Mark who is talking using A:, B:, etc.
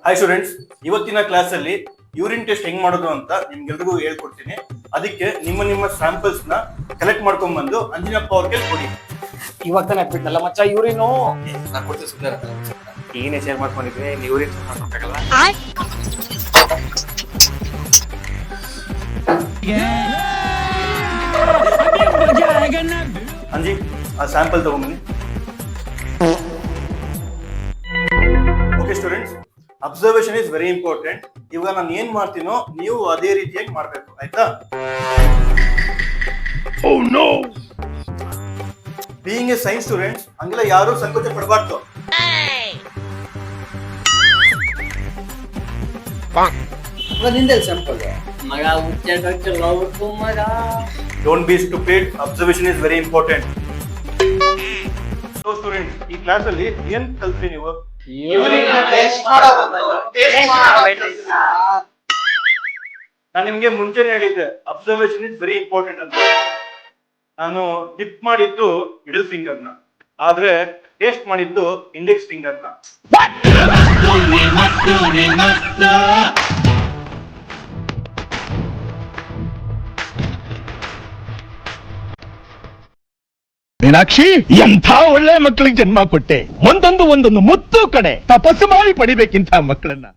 A: Hi students, ಇವತ್ತಿನ class ಅಲ್ಲಿ urine test ಹೆಂಗ್ ಮಾಡೋದು ಅಂತ ನಿಮ್ಗೆಲ್ರಿಗೂ ಹೇಳ್ಕೊಡ್ತೀನಿ. ಅದಕ್ಕೆ ನಿಮ್ಮ ಸ್ಯಾಂಪಲ್ಸ್ ನ ಕಲೆಕ್ಟ್ ಮಾಡ್ಕೊಂಡ್ ಬಂದು ಅಂಜಿನಪ್ಪ ಅವ್ರಿಗೆ ಕೊಡಿ.
B: ಇವಾಗ ತಾನೇ ಬಿಟ್ಟಲ್ಲ ಮಚ್ಚ ಯೂರಿನು.
C: ನಾನು ಕೊಡ್ತೀನಿ ಸುಮ್ಮನೆ.
B: ಏನೇ ಶೇರ್ ಮಾಡ್ಕೊಂಡಿದ್ವಿ ಯೂರಿನ್ ಮಾಡ್ಕೊಬೇಕಲ್ಲ.
A: ಅಂಜಿ ಆ ಸ್ಯಾಂಪಲ್ ತಗೊಂಬನ್ನಿ. Okay students, observation is very important. ಇವಾಗ ನಾನು ಏನ್ ಮಾಡ್ತೀನೋ ನೀವು ಅದೇ ರೀತಿಯಾಗಿ ಮಾಡ್ಬೇಕು, ಆಯ್ತಾ? ಬೀಯಿಂಗ್ ಎ ಸೈನ್ಸ್ ಸ್ಟೂಡೆಂಟ್ಸ್ ಹಂಗೆಲ್ಲ ಯಾರು ಸಂಕೋಚ ಪಡಬಾರ್ದು.
C: ನಿಂದೆಲ್ಲ ಸ್ಯಾಂಪಲ್ ಮಗ ಮಗ.
A: Don't be stupid. Observation is very important. So students, ಈ ಕ್ಲಾಸ್ ಅಲ್ಲಿ ಏನ್ ಕಲ್ತ್ರಿ ನೀವು? ನಾನು ನಿಮ್ಗೆ ಮುಂಚೆನೆ ಹೇಳಿದ್ದೆ ಅಬ್ಸರ್ವೇಷನ್ ಇಸ್ ವೆರಿ ಇಂಪಾರ್ಟೆಂಟ್ ಅಂತ. ನಾನು ಡಿಪ್ ಮಾಡಿದ್ದು ಮಿಡಲ್ ಫಿಂಗರ್ ನ, ಆದ್ರೆ ಟೇಸ್ಟ್ ಮಾಡಿದ್ದು ಇಂಡೆಕ್ಸ್ ಫಿಂಗರ್ ನ.
D: ಮೀನಾಕ್ಷಿ, ಎಂಥ ಒಳ್ಳೆ ಮಕ್ಕಳಿಗೆ ಜನ್ಮ ಕೊಟ್ಟೆ. ಒಂದೊಂದು ಮುತ್ತು ಕಡೆ ತಪಸ್ಸು ಮಾಡಿ ಪಡಿಬೇಕಿಂತ ಮಕ್ಕಳನ್ನ.